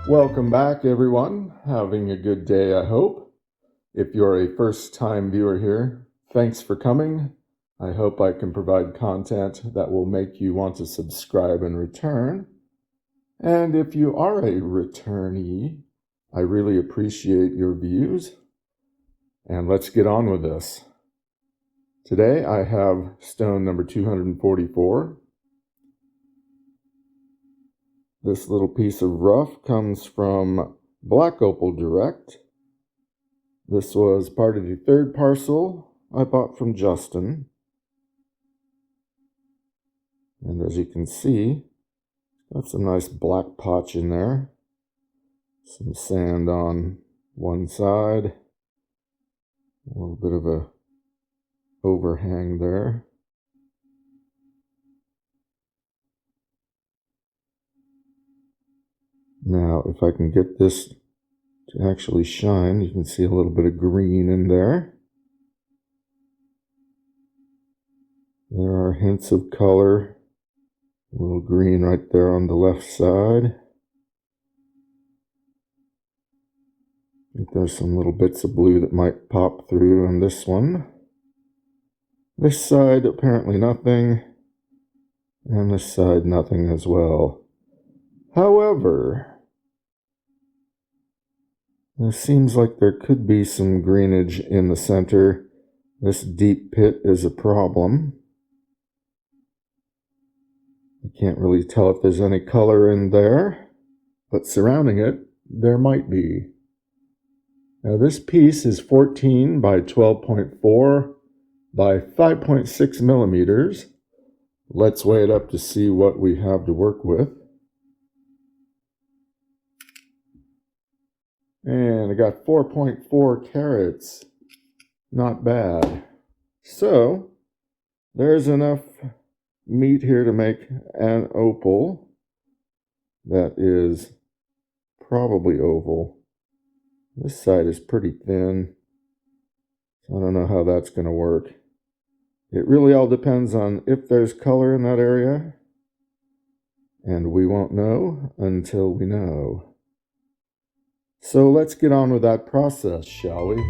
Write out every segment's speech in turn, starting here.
Welcome back, everyone. Having a good day, I hope. If you're a first-time viewer here, thanks for coming. I hope I can provide content that will make you want to subscribe and return. And if you are a returnee, I really appreciate your views. And let's get on with this. Today I have stone number 244. This little piece of rough comes from Black Opal Direct. This was part of the third parcel I bought from Justin. And as you can see, got some nice black potch in there. Some sand on one side. A little bit of a overhang there. Now, if I can get this to actually shine, you can see a little bit of green in there. There are hints of color. A little green right there on the left side. I think there's some little bits of blue that might pop through on this one. This side, apparently nothing. And this side, nothing as well. However, it seems like there could be some greenage in the center. This deep pit is a problem. I can't really tell if there's any color in there, but surrounding it, there might be. Now this piece is 14 by 12.4 by 5.6 millimeters. Let's weigh it up to see what we have to work with. And I got 4.4 carats. Not bad. So, there's enough meat here to make an opal that is probably oval. This side is pretty thin, so I don't know how that's going to work. It really all depends on if there's color in that area, and we won't know until we know. So let's get on with that process, shall we?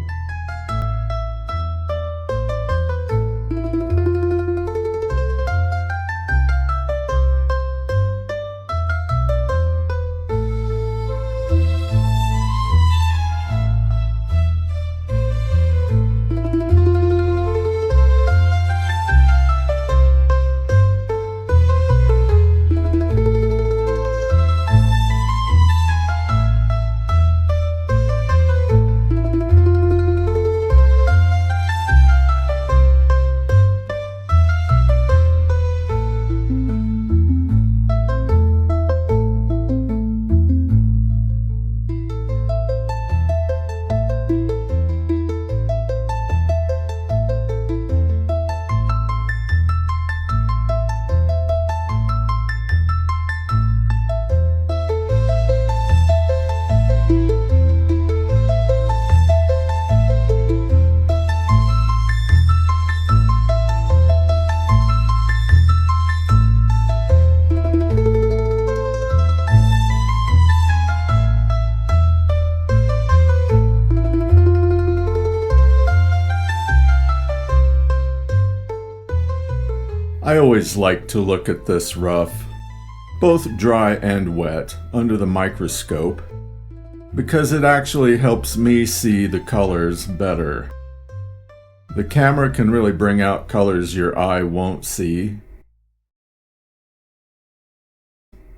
I always like to look at this rough, both dry and wet, under the microscope, because it actually helps me see the colors better. The camera can really bring out colors your eye won't see.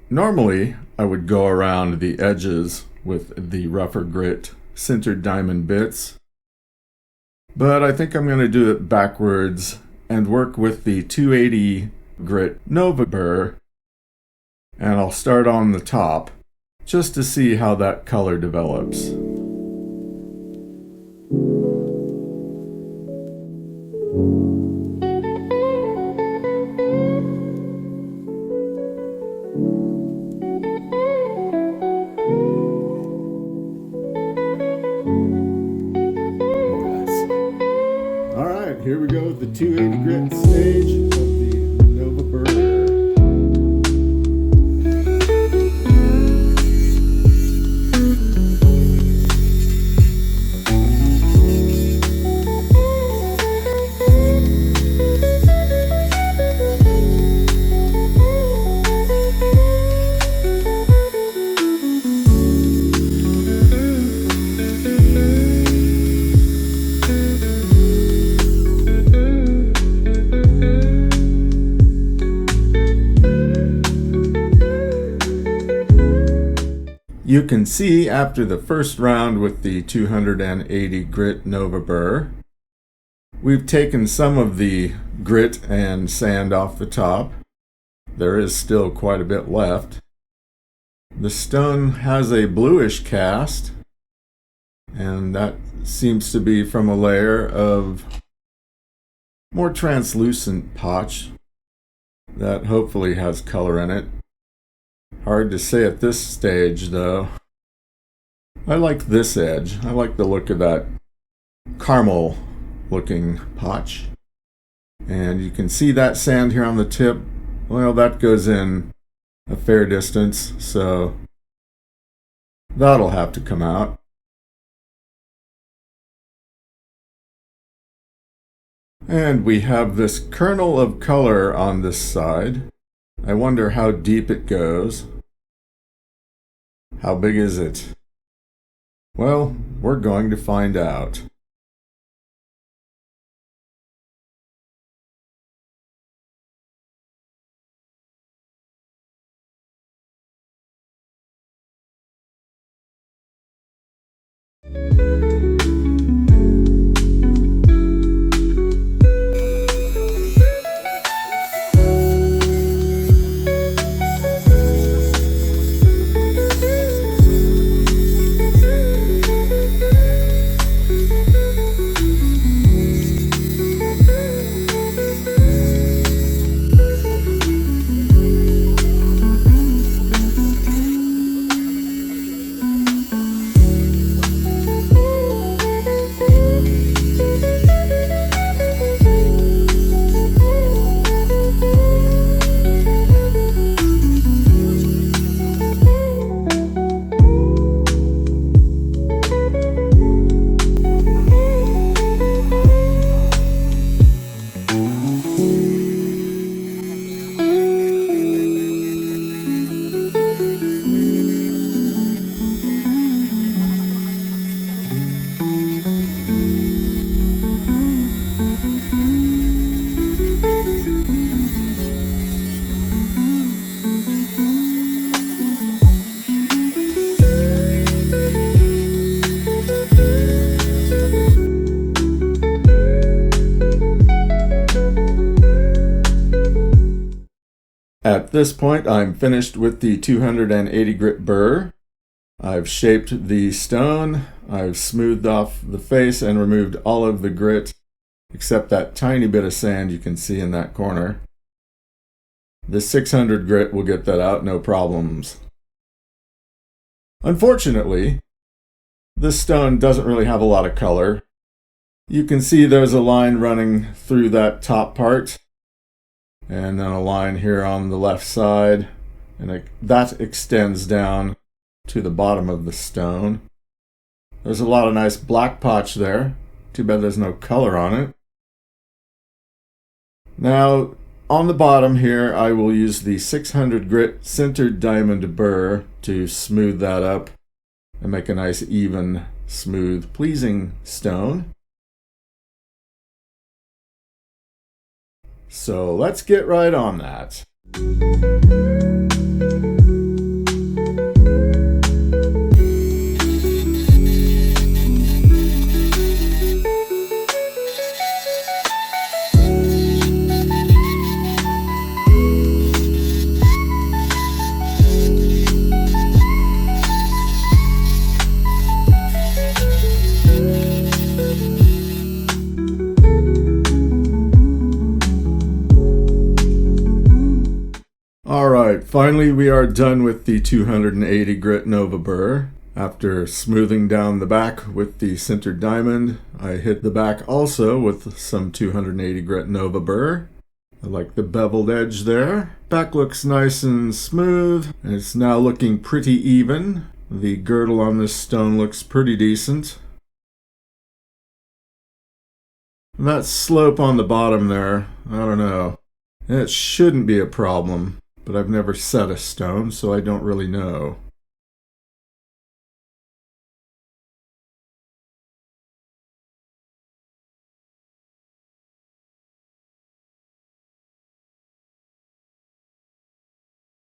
Normally, I would go around the edges with the rougher grit sintered diamond bits, but I think I'm going to do it backwards and work with the 280 grit Nova burr, and I'll start on the top just to see how that color develops. Here we go with the 280 grit stage of the Nova burr. You can see after the first round with the 280 grit Nova burr, we've taken some of the grit and sand off the top. There is still quite a bit left. The stone has a bluish cast, and that seems to be from a layer of more translucent potch that hopefully has color in it. Hard to say at this stage, though. I like this edge. I like the look of that caramel looking potch. And you can see that sand here on the tip. Well, that goes in a fair distance, so that'll have to come out. And we have this kernel of color on this side. I wonder how deep it goes. How big is it? Well, we're going to find out. At this point, I'm finished with the 280 grit burr. I've shaped the stone, I've smoothed off the face and removed all of the grit, except that tiny bit of sand you can see in that corner. The 600 grit will get that out, no problems. Unfortunately, this stone doesn't really have a lot of color. You can see there's a line running through that top part, and then a line here on the left side, and that extends down to the bottom of the stone. There's a lot of nice black potch there. Too bad there's no color on it. Now, on the bottom here, I will use the 600 grit sintered diamond burr to smooth that up and make a nice, even, smooth, pleasing stone. So let's get right on that. Alright, finally we are done with the 280 grit Nova burr. After smoothing down the back with the sintered diamond, I hit the back also with some 280 grit Nova burr. I like the beveled edge there. Back looks nice and smooth, and it's now looking pretty even. The girdle on this stone looks pretty decent. And that slope on the bottom there, I don't know. It shouldn't be a problem. But I've never set a stone, so I don't really know.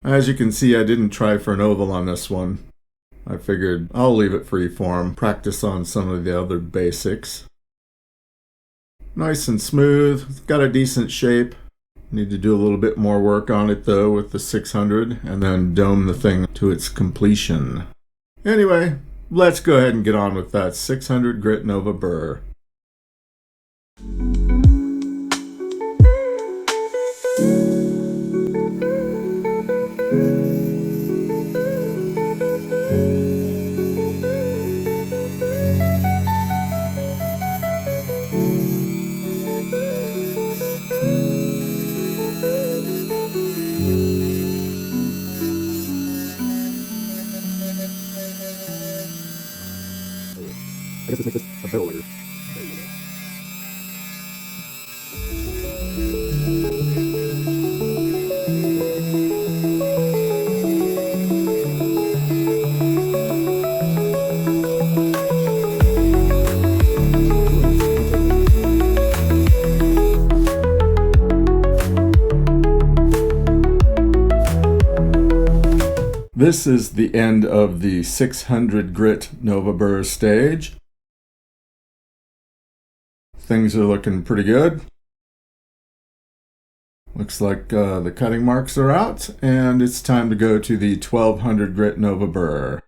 As you can see, I didn't try for an oval on this one. I figured I'll leave it free form, practice on some of the other basics. Nice and smooth, it's got a decent shape. Need to do a little bit more work on it though with the 600 and then dome the thing to its completion. Anyway, let's go ahead and get on with that 600 grit Nova burr. I guess let's make this a better layer. This is the end of the 600 grit Nova burr stage. Things are looking pretty good. Looks like the cutting marks are out, and it's time to go to the 1200 grit Nova burr.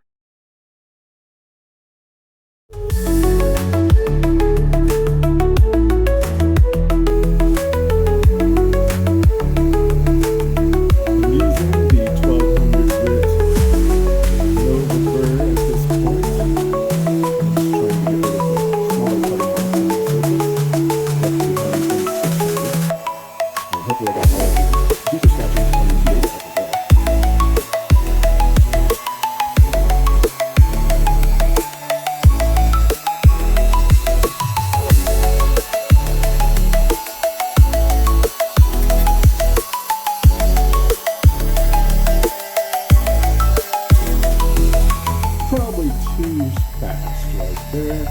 Probably too fast right there.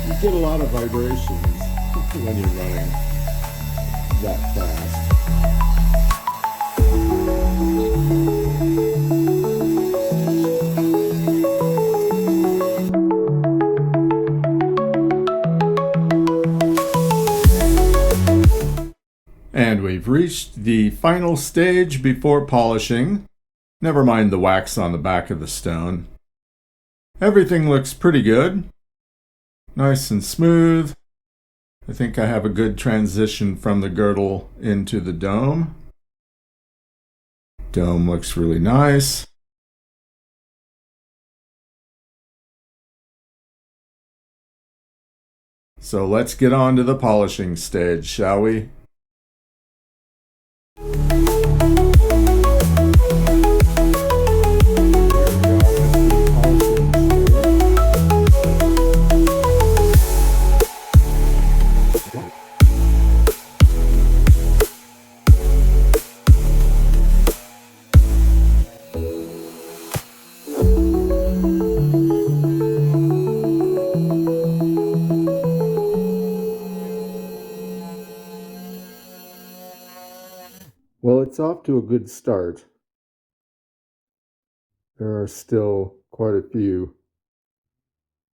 You get a lot of vibrations when you're running that fast. And we've reached the final stage before polishing. Never mind the wax on the back of the stone. Everything looks pretty good. Nice and smooth. I think I have a good transition from the girdle into the dome. Dome looks really nice. So let's get on to the polishing stage, shall we? Well, it's off to a good start. There are still quite a few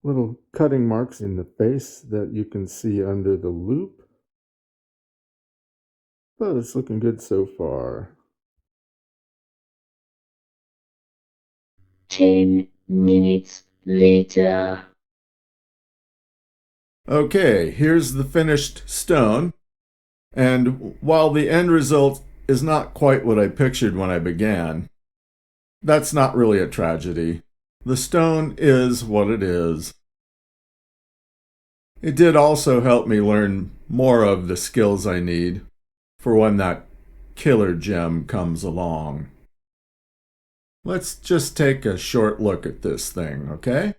little cutting marks in the face that you can see under the loop. But it's looking good so far. 10 minutes later. Okay, here's the finished stone. And while the end result is not quite what I pictured when I began, that's not really a tragedy. The stone is what it is. It did also help me learn more of the skills I need for when that killer gem comes along. Let's just take a short look at this thing, okay?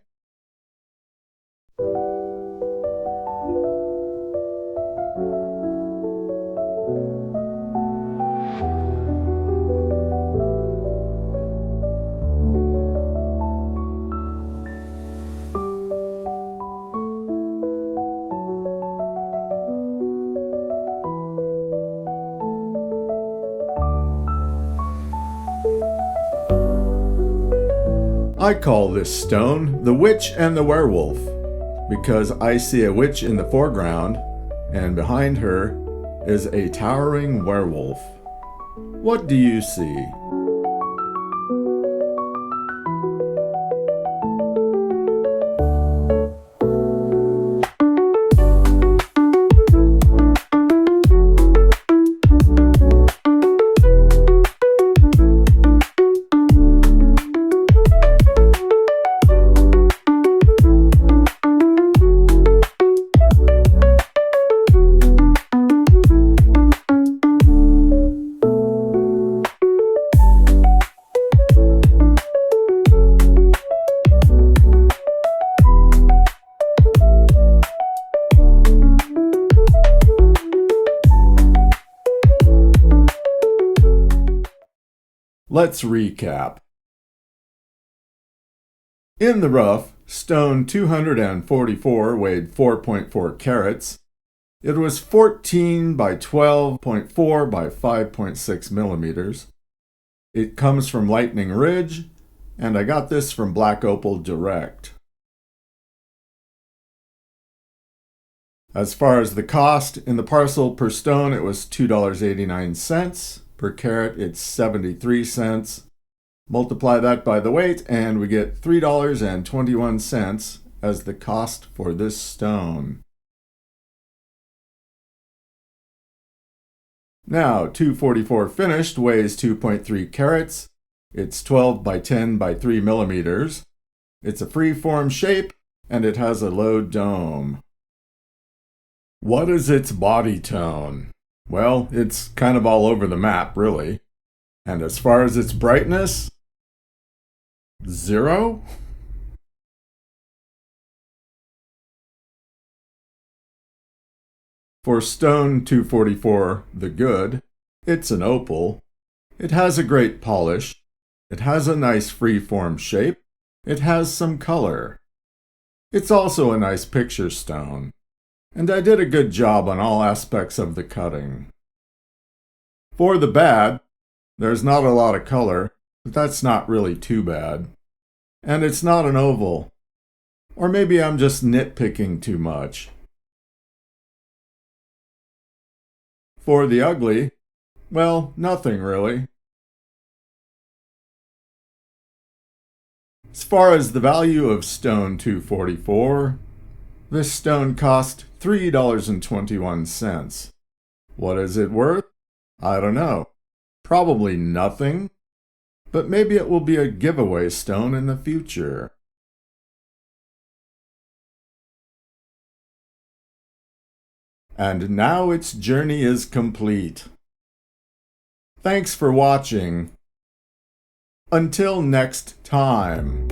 I call this stone the Witch and the Werewolf because I see a witch in the foreground and behind her is a towering werewolf. What do you see? Let's recap. In the rough, stone 244 weighed 4.4 carats. It was 14 by 12.4 by 5.6 millimeters. It comes from Lightning Ridge, and I got this from Black Opal Direct. As far as the cost, in the parcel per stone it was $2.89. Per carat, it's 73 cents. Multiply that by the weight, and we get $3.21 as the cost for this stone. Now, 244 finished weighs 2.3 carats. It's 12 by 10 by 3 millimeters. It's a free-form shape, and it has a low dome. What is its body tone? Well, it's kind of all over the map, really. And as far as its brightness, 0? For stone 244, the good, it's an opal. It has a great polish. It has a nice free-form shape. It has some color. It's also a nice picture stone. And I did a good job on all aspects of the cutting. For the bad, there's not a lot of color, but that's not really too bad. And it's not an oval. Or maybe I'm just nitpicking too much. For the ugly, well, nothing really. As far as the value of stone 244, this stone cost $3.21. What is it worth? I don't know. Probably nothing. But maybe it will be a giveaway stone in the future. And now its journey is complete. Thanks for watching. Until next time.